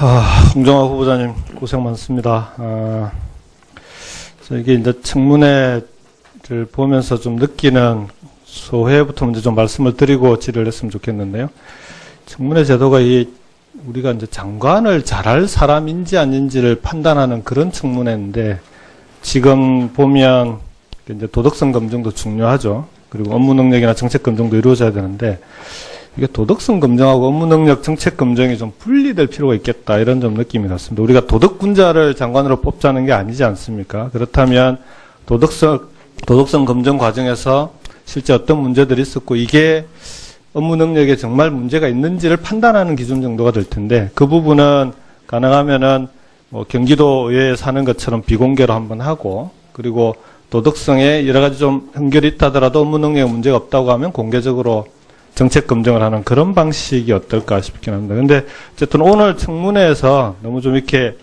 홍정화 후보자님 고생 많습니다. 이게 이제 청문회를 보면서 좀 느끼는 소회부터 먼저 좀 말씀을 드리고 질의를 했으면 좋겠는데요. 청문회 제도가 우리가 이제 장관을 잘할 사람인지 아닌지를 판단하는 그런 청문회인데, 지금 보면 이제 도덕성 검증도 중요하죠. 그리고 업무 능력이나 정책 검증도 이루어져야 되는데, 이게 도덕성 검증하고 업무 능력 정책 검증이 좀 분리될 필요가 있겠다, 이런 좀 느낌이 났습니다. 우리가 도덕군자를 장관으로 뽑자는 게 아니지 않습니까? 그렇다면 도덕성 검증 과정에서 실제 어떤 문제들이 있었고, 이게 업무 능력에 정말 문제가 있는지를 판단하는 기준 정도가 될 텐데, 그 부분은 가능하면은 뭐 경기도 의회에 사는 것처럼 비공개로 한번 하고, 그리고 도덕성에 여러 가지 좀 흠결이 있다더라도 업무 능력에 문제가 없다고 하면 공개적으로 정책 검증을 하는 그런 방식이 어떨까 싶긴 합니다. 근데 어쨌든 오늘 청문회에서 너무 좀 이렇게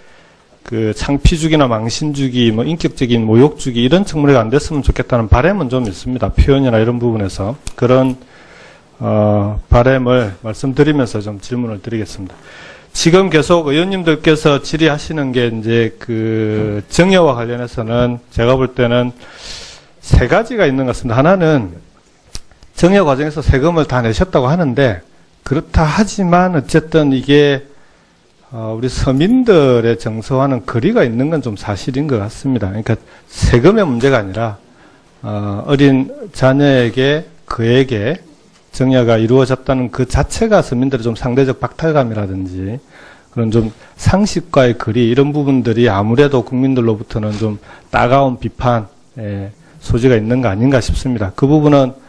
그 창피주기나 망신주기, 뭐 인격적인 모욕주기 이런 청문회가 안 됐으면 좋겠다는 바람은 좀 있습니다. 표현이나 이런 부분에서 그런 바람을 말씀드리면서 좀 질문을 드리겠습니다. 지금 계속 의원님들께서 질의하시는 게 이제 그 정여와 관련해서는 제가 볼 때는 세 가지가 있는 것 같습니다. 하나는 정여 과정에서 세금을 다 내셨다고 하는데, 그렇다 하지만 어쨌든 이게 우리 서민들의 정서와는 거리가 있는 건 좀 사실인 것 같습니다. 그러니까 세금의 문제가 아니라 어린 자녀에게 그에게 정여가 이루어졌다는 그 자체가 서민들의 좀 상대적 박탈감이라든지 그런 좀 상식과의 거리, 이런 부분들이 아무래도 국민들로부터는 좀 따가운 비판의 소지가 있는 거 아닌가 싶습니다. 그 부분은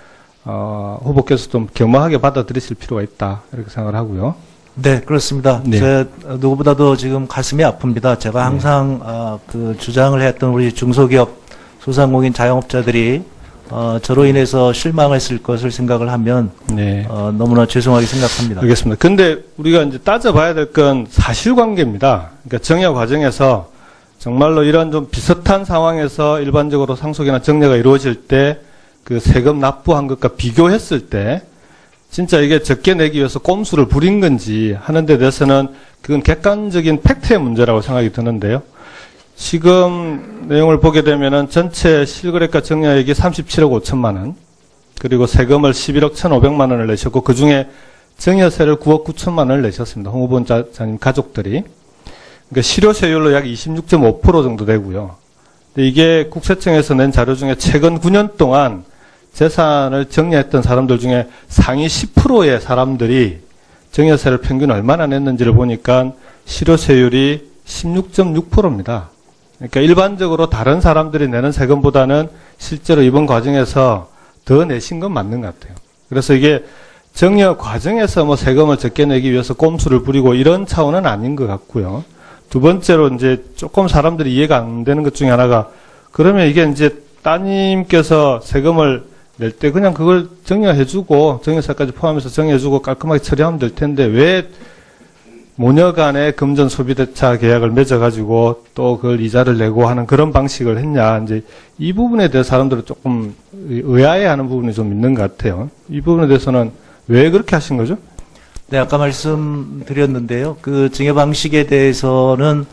후보께서 좀 겸허하게 받아들이실 필요가 있다, 이렇게 생각을 하고요. 네, 그렇습니다. 네. 제 누구보다도 지금 가슴이 아픕니다. 제가 항상 그 주장을 했던 우리 중소기업, 소상공인 자영업자들이 저로 인해서 실망했을 것을 생각을 하면 네. 너무나 죄송하게 생각합니다. 알겠습니다. 근데 우리가 이제 따져봐야 될 건 사실관계입니다. 그러니까 정여 과정에서 정말로 이런 좀 비슷한 상황에서 일반적으로 상속이나 정여가 이루어질 때 그 세금 납부한 것과 비교했을 때 진짜 이게 적게 내기 위해서 꼼수를 부린 건지 하는 데 대해서는 그건 객관적인 팩트의 문제라고 생각이 드는데요. 지금 내용을 보게 되면은 전체 실거래가 정여액이 37억 5천만 원, 그리고 세금을 11억 1,500만 원을 내셨고, 그 중에 정여세를 9억 9천만 원을 내셨습니다. 홍 후보자님 가족들이. 그러니까 실효세율로 약 26.5% 정도 되고요. 근데 이게 국세청에서 낸 자료 중에 최근 9년 동안 재산을 정여했던 사람들 중에 상위 10%의 사람들이 정여세를 평균 얼마나 냈는지를 보니까 실효세율이 16.6%입니다. 그러니까 일반적으로 다른 사람들이 내는 세금보다는 실제로 이번 과정에서 더 내신 건 맞는 것 같아요. 그래서 이게 정여 과정에서 뭐 세금을 적게 내기 위해서 꼼수를 부리고 이런 차원은 아닌 것 같고요. 두 번째로 이제 조금 사람들이 이해가 안 되는 것 중에 하나가, 그러면 이게 이제 따님께서 세금을 낼 때 그냥 그걸 정여해주고 정여세까지 포함해서 정여해주고 깔끔하게 처리하면 될 텐데 왜 모녀간의 금전 소비대차 계약을 맺어가지고 또 그걸 이자를 내고 하는 그런 방식을 했냐. 이제 이 부분에 대해서 사람들은 조금 의아해하는 부분이 좀 있는 것 같아요. 이 부분에 대해서는 왜 그렇게 하신 거죠? 네, 아까 말씀드렸는데요. 그 증여 방식에 대해서는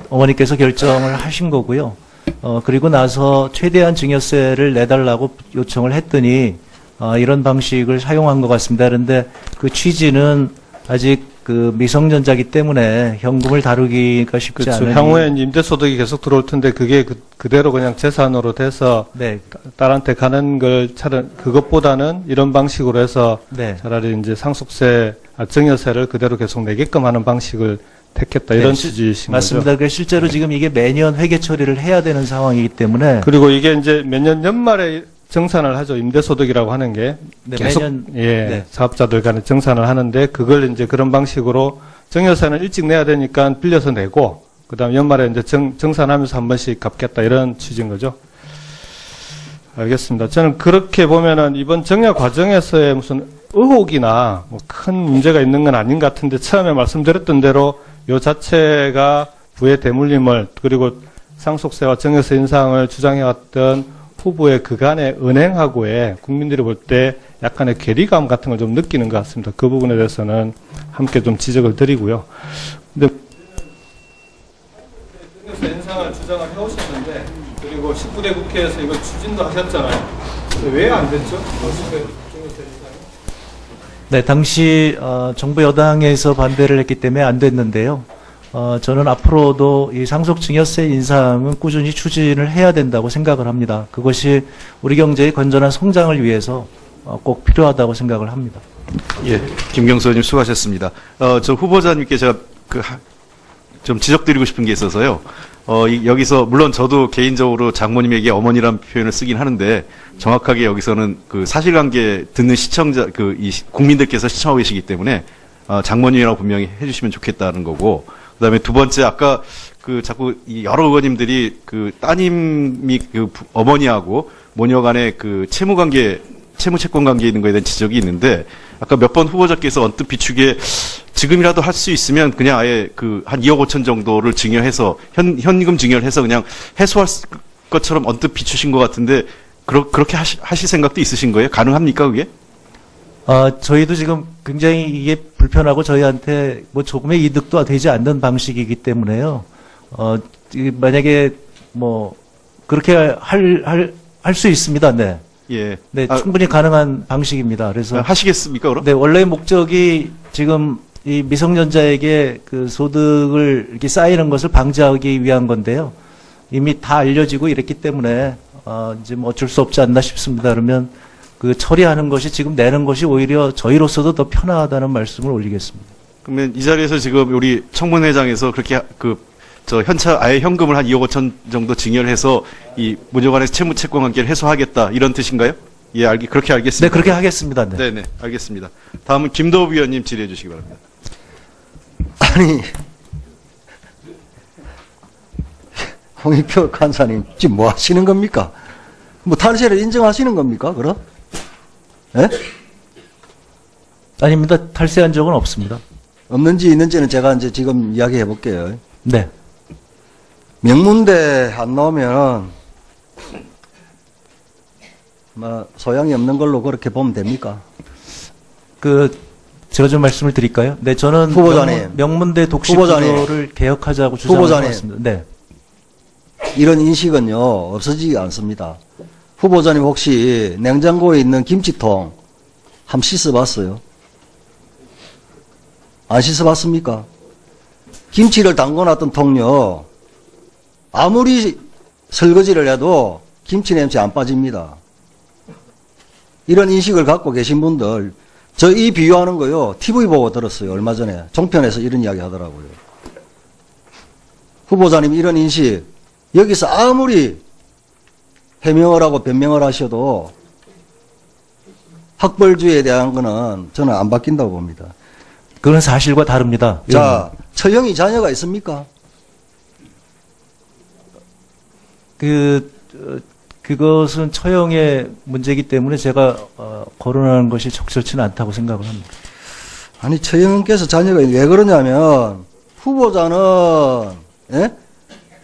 어머니께서 결정을 하신 거고요. 그리고 나서 최대한 증여세를 내달라고 요청을 했더니 이런 방식을 사용한 것 같습니다. 그런데 그 취지는 아직 그 미성년자이기 때문에 현금을 다루기가 쉽지 그렇죠. 않은. 향후에 임대소득이 계속 들어올 텐데 그게 그대로 그냥 재산으로 돼서 네. 딸한테 가는 걸 그것보다는 이런 방식으로 해서 네. 차라리 이제 정여세를 그대로 계속 내게끔 하는 방식을 택했다, 이런 네, 취지이신 맞습니다. 거죠? 실제로 지금 이게 매년 회계 처리를 해야 되는 상황이기 때문에. 그리고 이게 이제 매년 연말에 정산을 하죠. 임대소득이라고 하는 게 네, 계속 매년, 네. 사업자들 간에 정산을 하는데, 그걸 이제 그런 방식으로 정여세는 일찍 내야 되니까 빌려서 내고 그다음 연말에 이제 정산하면서 한 번씩 갚겠다, 이런 취지인 거죠. 알겠습니다. 저는 그렇게 보면은 이번 정여 과정에서의 무슨 의혹이나 뭐 큰 문제가 있는 건 아닌 것 같은데, 처음에 말씀드렸던 대로 요 자체가 부의 대물림을, 그리고 상속세와 정여세 인상을 주장해왔던 후보의 그간의 은행하고의 국민들이 볼 때 약간의 괴리감 같은 걸 좀 느끼는 것 같습니다. 그 부분에 대해서는 함께 좀 지적을 드리고요. 근데 인상을 주장을 해오셨는데, 그리고 19대 국회에서 이거 추진도 하셨잖아요. 왜 안 됐죠? 네, 당시 정부 여당에서 반대를 했기 때문에 안 됐는데요. 저는 앞으로도 이 상속증여세 인상은 꾸준히 추진을 해야 된다고 생각을 합니다. 그것이 우리 경제의 건전한 성장을 위해서 꼭 필요하다고 생각을 합니다. 예, 김경수 의원님 수고하셨습니다. 저 후보자님께 제가 좀 지적드리고 싶은 게 있어서요. 여기서 물론 저도 개인적으로 장모님에게 어머니란 표현을 쓰긴 하는데 정확하게 여기서는 그 사실관계 듣는 시청자 이 국민들께서 시청하고 계시기 때문에 장모님이라고 분명히 해주시면 좋겠다는 거고, 그다음에 두 번째 아까 자꾸 이 여러 의원님들이 따님이 어머니하고 모녀 간의 채무채권 관계에 있는 거에 대한 지적이 있는데, 아까 몇 번 후보자께서 언뜻 비추기에 지금이라도 할 수 있으면 그냥 아예 한 2억 5천 정도를 증여해서 현금 증여를 해서 그냥 해소할 것처럼 언뜻 비추신 것 같은데, 그렇게 하실 생각도 있으신 거예요? 가능합니까 그게? 저희도 지금 굉장히 이게 불편하고 저희한테 뭐 조금의 이득도 되지 않는 방식이기 때문에요. 만약에 뭐 그렇게 할 수 있습니다. 네. 예. 네, 충분히 가능한 방식입니다. 그래서 하시겠습니까, 그럼? 네, 원래 목적이 지금 이 미성년자에게 그 소득을 이렇게 쌓이는 것을 방지하기 위한 건데요. 이미 다 알려지고 이랬기 때문에 이제 뭐 어쩔 수 없지 않나 싶습니다. 그러면 그 처리하는 것이 지금 내는 것이 오히려 저희로서도 더 편하다는 말씀을 올리겠습니다. 그러면 이 자리에서 지금 우리 청문회장에서 그렇게 아예 현금을 한 2억 5천 정도 증여를 해서 이 모녀 간의 채무채권 관계를 해소하겠다 이런 뜻인가요? 예, 그렇게 알겠습니다. 네, 그렇게 하겠습니다. 네. 네, 알겠습니다. 다음은 김도우 위원님 질의해 주시기 바랍니다. 아니, 홍익표 간사님 지금 뭐 하시는 겁니까? 뭐 탈세를 인정하시는 겁니까? 그럼? 예? 아닙니다. 탈세한 적은 없습니다. 없는지 있는지는 제가 이제 지금 이야기해 볼게요. 네. 명문대 안 나오면 뭐 소양이 없는 걸로 그렇게 보면 됩니까? 제가 좀 말씀을 드릴까요? 네, 저는 후보자님. 명문대 독식 구조를 개혁하자고 주장을 했습니다. 네. 이런 인식은요 없어지지 않습니다. 후보자님 혹시 냉장고에 있는 김치통 한번 씻어봤어요? 안 씻어봤습니까? 김치를 담궈놨던 통요 아무리 설거지를 해도 김치 냄새 안 빠집니다. 이런 인식을 갖고 계신 분들, 저 이 비유하는 거요 TV 보고 들었어요. 얼마 전에 종편에서 이런 이야기 하더라고요. 후보자님 이런 인식 여기서 아무리 해명을 하고 변명을 하셔도 학벌주의에 대한 거는 저는 안 바뀐다고 봅니다. 그건 사실과 다릅니다. 자, 처형이 자녀가 있습니까? 그것은 처형의 문제이기 때문에 제가 거론하는 것이 적절치는 않다고 생각을 합니다. 아니, 처형께서 자녀가 왜 그러냐면 후보자는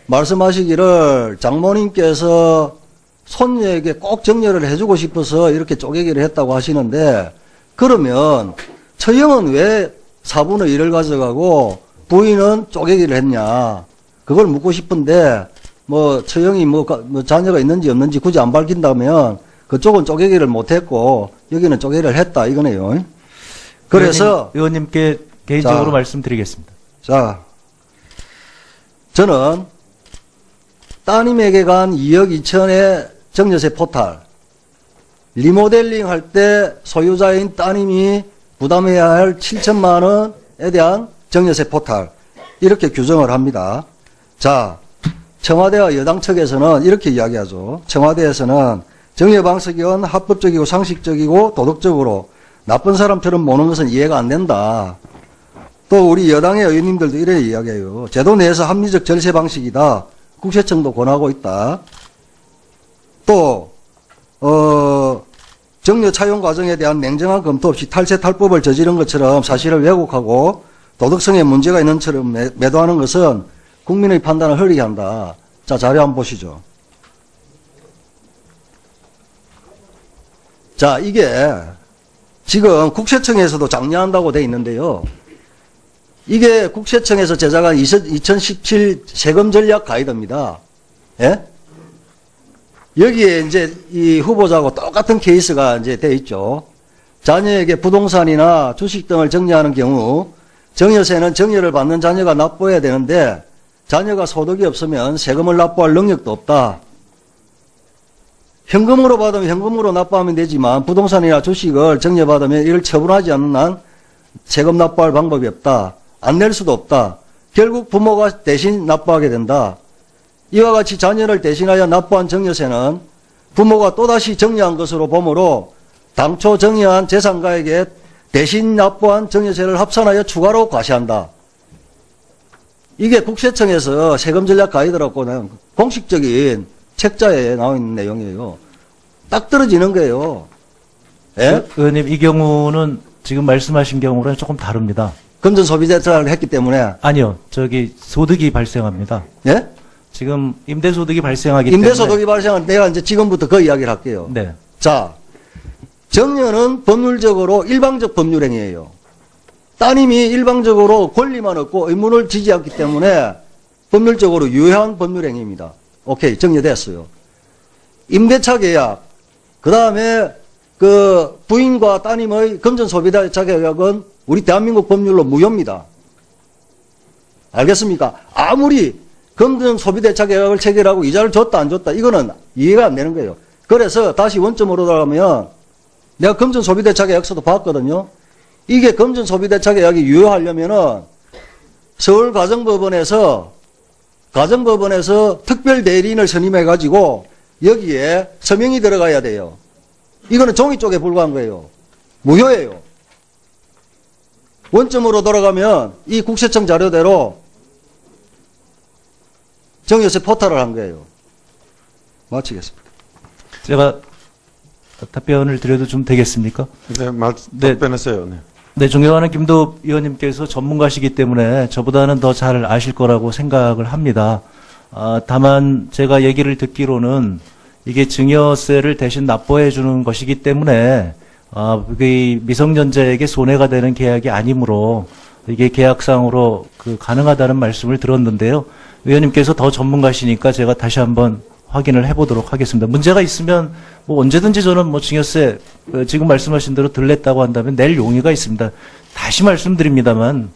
말씀하시기를 장모님께서 손녀에게 꼭 정려를 해주고 싶어서 이렇게 쪼개기를 했다고 하시는데, 그러면 처형은 왜 4분의 1을 가져가고 부인은 쪼개기를 했냐, 그걸 묻고 싶은데, 뭐 처형이 뭐 자녀가 있는지 없는지 굳이 안 밝힌다면 그쪽은 쪼개기를 못했고 여기는 쪼개기를 했다 이거네요. 그래서 의원님께 개인적으로 자, 말씀드리겠습니다. 자, 저는 따님에게 간 2억 2천의 증여세 포탈, 리모델링 할 때 소유자인 따님이 부담해야 할 7천만 원에 대한 증여세 포탈, 이렇게 규정을 합니다. 자, 청와대와 여당 측에서는 이렇게 이야기하죠. 청와대에서는 증여 방식은 합법적이고 상식적이고 도덕적으로 나쁜 사람처럼 보는 것은 이해가 안 된다. 또 우리 여당의 의원님들도 이래 이야기해요. 제도 내에서 합리적 절세 방식이다. 국세청도 권하고 있다. 또 증여 차용 과정에 대한 냉정한 검토 없이 탈세 탈법을 저지른 것처럼 사실을 왜곡하고 도덕성에 문제가 있는 것처럼 매도하는 것은 국민의 판단을 흐리게 한다. 자, 자료 한번 보시죠. 자, 이게 지금 국세청에서도 장려한다고 돼 있는데요. 이게 국세청에서 제작한 2017 세금 전략 가이드입니다. 예? 여기에 이제 이 후보자하고 똑같은 케이스가 이제 돼 있죠. 자녀에게 부동산이나 주식 등을 정려하는 경우 정여세는 정여를 받는 자녀가 납부해야 되는데 자녀가 소득이 없으면 세금을 납부할 능력도 없다. 현금으로 받으면 현금으로 납부하면 되지만 부동산이나 주식을 정여받으면 이를 처분하지 않는 한 세금 납부할 방법이 없다. 안 낼 수도 없다. 결국 부모가 대신 납부하게 된다. 이와 같이 자녀를 대신하여 납부한 정여세는 부모가 또다시 정여한 것으로 보므로 당초 정여한 재산가에게 대신 납부한 정여세를 합산하여 추가로 과세한다. 이게 국세청에서 세금 전략 가이드라고 공식적인 책자에 나와 있는 내용이에요. 딱 떨어지는 거예요. 예? 의원님, 이 경우는 지금 말씀하신 경우랑 조금 다릅니다. 금전 소비 대책을 했기 때문에. 아니요, 저기 소득이 발생합니다. 예? 지금 임대소득이 발생하기 때문에. 임대소득이 발생한 내가 이제 지금부터 그 이야기를 할게요. 네. 자, 정여는 법률적으로 일방적 법률행위예요. 따님이 일방적으로 권리만 얻고 의무를 지지 않기 때문에 법률적으로 유효한 법률행위입니다. 오케이, 정여됐어요. 임대차 계약, 그 다음에 그 부인과 따님의 금전소비대차 계약은 우리 대한민국 법률로 무효입니다. 알겠습니까? 아무리 금전소비대차 계약을 체결하고 이자를 줬다 안 줬다 이거는 이해가 안 되는 거예요. 그래서 다시 원점으로 돌아가면 내가 금전소비대차 계약서도 봤거든요. 이게 금전소비대차 계약이 유효하려면은 서울가정법원에서 특별대리인을 선임해가지고 여기에 서명이 들어가야 돼요. 이거는 종이 쪽에 불과한 거예요. 무효예요. 원점으로 돌아가면 이 국세청 자료대로 정여세 포탈을 한 거예요. 마치겠습니다. 제가 답변을 드려도 좀 되겠습니까? 네, 네. 답변했어요. 네. 네, 존경하는 김도읍 의원님께서 전문가시기 때문에 저보다는 더 잘 아실 거라고 생각을 합니다. 다만 제가 얘기를 듣기로는 이게 증여세를 대신 납부해 주는 것이기 때문에 미성년자에게 손해가 되는 계약이 아니므로 이게 계약상으로 가능하다는 말씀을 들었는데요. 의원님께서 더 전문가시니까 제가 다시 한번 확인을 해보도록 하겠습니다. 문제가 있으면 뭐 언제든지 저는 뭐 증여세 지금 말씀하신 대로 들랬다고 한다면 낼 용의가 있습니다. 다시 말씀드립니다만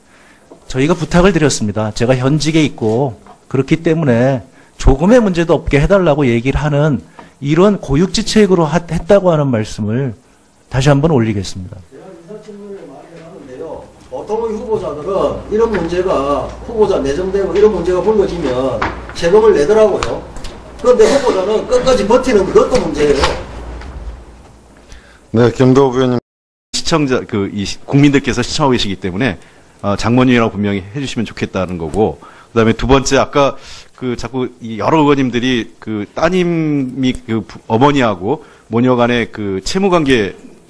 저희가 부탁을 드렸습니다. 제가 현직에 있고 그렇기 때문에 조금의 문제도 없게 해달라고 얘기를 하는 이런 고육지책으로 했다고 하는 말씀을 다시 한번 올리겠습니다. 제가 인사청문회를 많이 하는데요. 보통의 후보자들은 이런 문제가 후보자 내정되고 이런 문제가 불거지면 세금을 내더라고요. 그런데 후보자는 끝까지 버티는 그것도 문제예요. 네, 김도읍 의원님. 시청자, 국민들께서 시청하고 계시기 때문에, 장모님이라고 분명히 해주시면 좋겠다는 거고, 그 다음에 두 번째, 아까 자꾸 여러 의원님들이 따님이 어머니하고 모녀 간의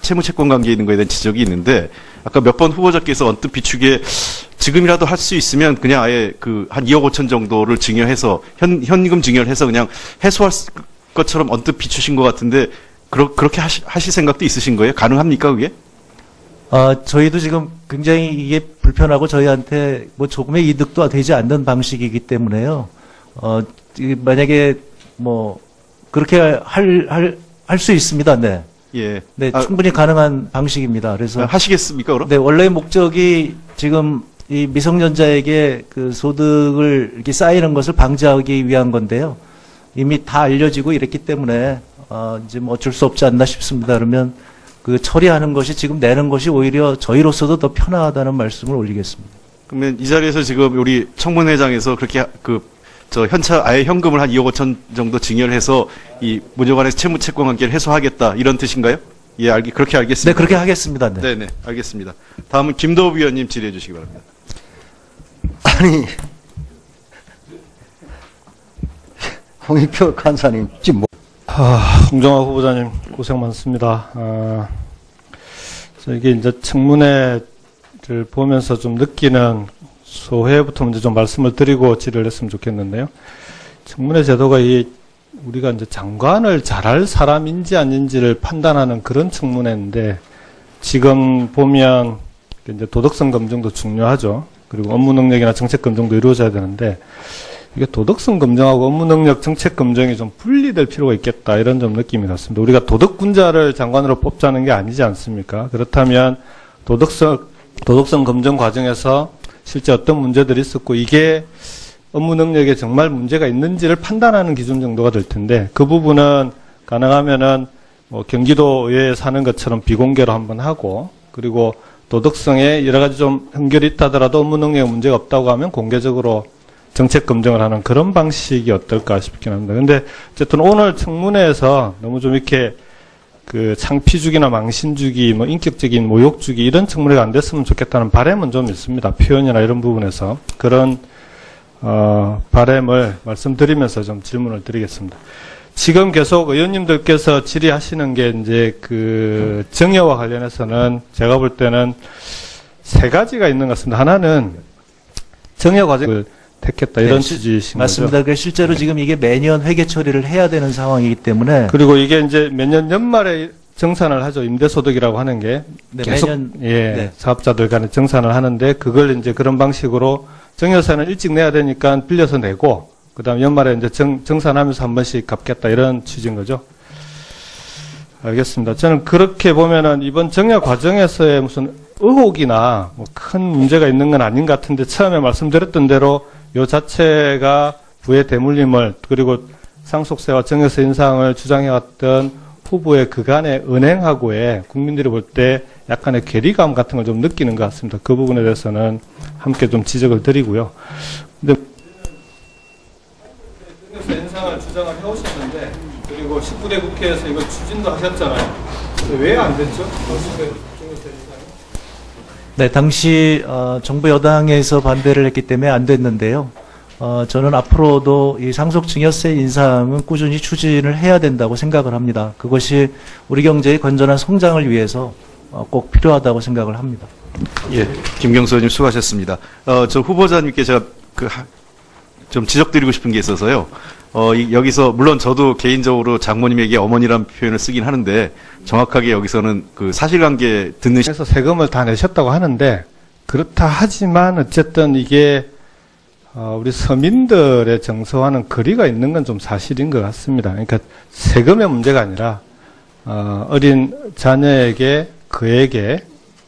채무채권 관계에 있는 거에 대한 지적이 있는데, 아까 몇 번 후보자께서 언뜻 비추기에 지금이라도 할 수 있으면 그냥 아예 한 2억 5천 정도를 증여해서, 현금 증여를 해서 그냥 해소할 것처럼 언뜻 비추신 것 같은데, 그렇게 하실 생각도 있으신 거예요? 가능합니까, 그게? 저희도 지금 굉장히 이게 불편하고 저희한테 뭐 조금의 이득도 되지 않는 방식이기 때문에요. 만약에 뭐, 그렇게 할 수 있습니다. 네. 예. 네, 충분히 가능한 방식입니다. 그래서. 하시겠습니까, 그럼? 네, 원래 목적이 지금 이 미성년자에게 소득을 이렇게 쌓이는 것을 방지하기 위한 건데요. 이미 다 알려지고 이랬기 때문에, 이제 뭐 어쩔 수 없지 않나 싶습니다. 그러면 처리하는 것이 지금 내는 것이 오히려 저희로서도 더 편하다는 말씀을 올리겠습니다. 그러면 이 자리에서 지금 우리 청문회장에서 그렇게 아예 현금을 한 2억 5천 정도 증여를 해서 이 모녀 간의 채무채권 관계를 해소하겠다 이런 뜻인가요? 예, 그렇게 알겠습니다. 네, 그렇게 하겠습니다. 네. 네네, 알겠습니다. 다음은 김도읍 위원님 질의해 주시기 바랍니다. 아니, 홍익표 간사님, 지금 뭐. 홍정화 후보자님 고생 많습니다. 이게 이제 청문회를 보면서 좀 느끼는 소회부터 먼저 좀 말씀을 드리고 질의를 했으면 좋겠는데요. 청문회 제도가 우리가 이제 장관을 잘할 사람인지 아닌지를 판단하는 그런 청문회인데, 지금 보면 이제 도덕성 검증도 중요하죠. 그리고 업무 능력이나 정책 검증도 이루어져야 되는데 이게 도덕성 검증하고 업무 능력, 정책 검증이 좀 분리될 필요가 있겠다 이런 좀 느낌이 났습니다. 우리가 도덕군자를 장관으로 뽑자는 게 아니지 않습니까? 그렇다면 도덕성 검증 과정에서 실제 어떤 문제들이 있었고 이게 업무 능력에 정말 문제가 있는지를 판단하는 기준 정도가 될 텐데 그 부분은 가능하면은 뭐 경기도에 사는 것처럼 비공개로 한번 하고 그리고 도덕성에 여러 가지 좀 한결이 있다더라도 업무 능력에 문제가 없다고 하면 공개적으로 정책 검증을 하는 그런 방식이 어떨까 싶긴 합니다. 근데 어쨌든 오늘 청문회에서 너무 좀 이렇게 그 창피주기나 망신주기, 뭐 인격적인 모욕주기 이런 청문회가 안 됐으면 좋겠다는 바람은 좀 있습니다. 표현이나 이런 부분에서 그런 바람을 말씀드리면서 좀 질문을 드리겠습니다. 지금 계속 의원님들께서 질의하시는 게 이제 그 정여와 관련해서는 제가 볼 때는 세 가지가 있는 것 같습니다. 하나는 정여 과정을 택했다 이런 취지이신 맞습니다. 거죠. 그래서 실제로 지금 이게 매년 회계 처리를 해야 되는 상황이기 때문에 그리고 이게 이제 매년 연말에 정산을 하죠. 임대소득이라고 하는 게 네, 계속 매년 네. 사업자들 간에 정산을 하는데 그걸 이제 그런 방식으로 정여세는 일찍 내야 되니까 빌려서 내고 그다음 연말에 이제 정산하면서 한 번씩 갚겠다 이런 취지인 거죠. 알겠습니다. 저는 그렇게 보면은 이번 정여 과정에서의 무슨 의혹이나 뭐 큰 문제가 있는 건 아닌 것 같은데 처음에 말씀드렸던 대로 요 자체가 부의 대물림을 그리고 상속세와 정여세 인상을 주장해왔던 후보의 그간의 은행하고의 국민들이 볼 때 약간의 괴리감 같은 걸 좀 느끼는 것 같습니다. 그 부분에 대해서는 함께 좀 지적을 드리고요. 근데 정여세 인상을 주장을 해오셨는데 그리고 19대 국회에서 이걸 추진도 하셨잖아요. 왜 안 됐죠? 네, 당시 정부 여당에서 반대를 했기 때문에 안 됐는데요. 저는 앞으로도 이 상속증여세 인상은 꾸준히 추진을 해야 된다고 생각을 합니다. 그것이 우리 경제의 건전한 성장을 위해서 꼭 필요하다고 생각을 합니다. 예, 김경수 의원님 수고하셨습니다. 저 후보자님께 제가 좀 지적드리고 싶은 게 있어서요. 여기서 물론 저도 개인적으로 장모님에게 어머니란 표현을 쓰긴 하는데 정확하게 여기서는 그 사실관계 듣는 그래서 세금을 다 내셨다고 하는데 그렇다 하지만 어쨌든 이게 우리 서민들의 정서와는 거리가 있는 건 좀 사실인 것 같습니다. 그러니까 세금의 문제가 아니라 어린 자녀에게 그에게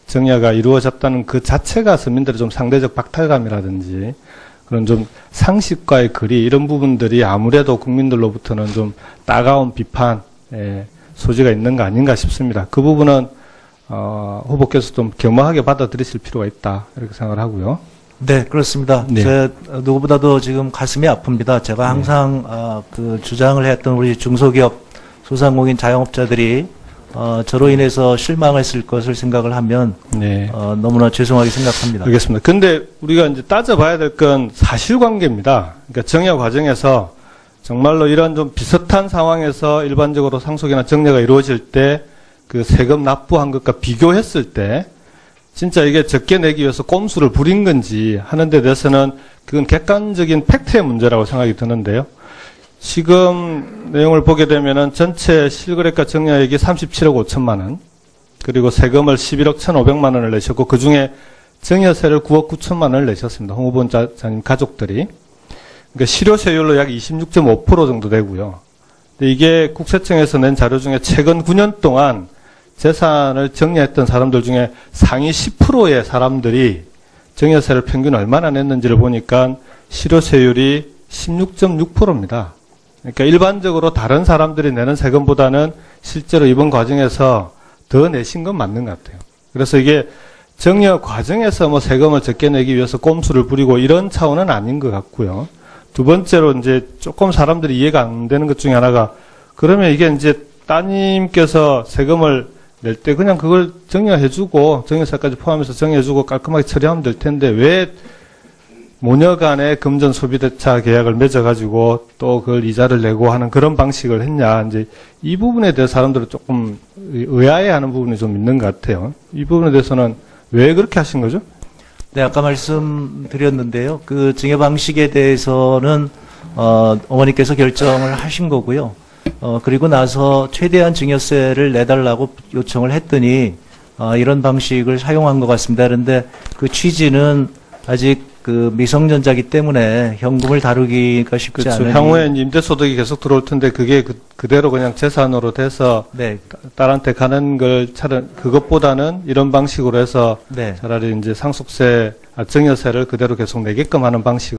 정여가 이루어졌다는 그 자체가 서민들의 좀 상대적 박탈감이라든지 그런 좀 상식과의 거리 이런 부분들이 아무래도 국민들로부터는 좀 따가운 비판의 소지가 있는 거 아닌가 싶습니다. 그 부분은 후보께서 좀 겸허하게 받아들이실 필요가 있다 이렇게 생각을 하고요. 네, 그렇습니다. 네. 제 누구보다도 지금 가슴이 아픕니다. 제가 항상 그 주장을 했던 우리 중소기업 소상공인 자영업자들이 저로 인해서 실망했을 것을 생각을 하면 네. 너무나 죄송하게 생각합니다. 알겠습니다. 근데 우리가 이제 따져봐야 될 건 사실관계입니다. 그러니까 정여 과정에서 정말로 이런 좀 비슷한 상황에서 일반적으로 상속이나 정여가 이루어질 때 그 세금 납부한 것과 비교했을 때 진짜 이게 적게 내기 위해서 꼼수를 부린 건지 하는 데 대해서는 그건 객관적인 팩트의 문제라고 생각이 드는데요. 지금 내용을 보게 되면은 전체 실거래가 정여액이 37억 5천만 원, 그리고 세금을 11억 1,500만 원을 내셨고 그 중에 정여세를 9억 9천만 원을 내셨습니다. 홍 후보자님 가족들이. 그러니까 실효세율로 약 26.5% 정도 되고요. 근데 이게 국세청에서 낸 자료 중에 최근 9년 동안 재산을 정여했던 사람들 중에 상위 10%의 사람들이 정여세를 평균 얼마나 냈는지를 보니까 실효세율이 16.6%입니다. 그러니까 일반적으로 다른 사람들이 내는 세금보다는 실제로 이번 과정에서 더 내신 건 맞는 것 같아요. 그래서 이게 정여 과정에서 뭐 세금을 적게 내기 위해서 꼼수를 부리고 이런 차원은 아닌 것 같고요. 두 번째로 이제 조금 사람들이 이해가 안 되는 것 중에 하나가 그러면 이게 이제 따님께서 세금을 낼 때 그냥 그걸 정여해주고 정여세까지 포함해서 정여해주고 깔끔하게 처리하면 될 텐데 왜 모녀간의 금전 소비대차 계약을 맺어가지고 또 그걸 이자를 내고 하는 그런 방식을 했냐. 이제 이 부분에 대해서 사람들은 조금 의아해하는 부분이 좀 있는 것 같아요. 이 부분에 대해서는 왜 그렇게 하신 거죠? 네, 아까 말씀드렸는데요. 그 증여 방식에 대해서는 어머니께서 결정을 하신 거고요. 그리고 나서 최대한 증여세를 내달라고 요청을 했더니 이런 방식을 사용한 것 같습니다. 그런데 그 취지는 아직 그 미성년자기 때문에 현금을 다루기가 쉽지 그렇죠. 않은. 향후에 이제 임대소득이 계속 들어올 텐데 그게 그대로 그냥 재산으로 돼서 네, 딸한테 가는 걸 그것보다는 이런 방식으로 해서 네. 차라리 이제 증여세를 그대로 계속 내게끔 하는 방식.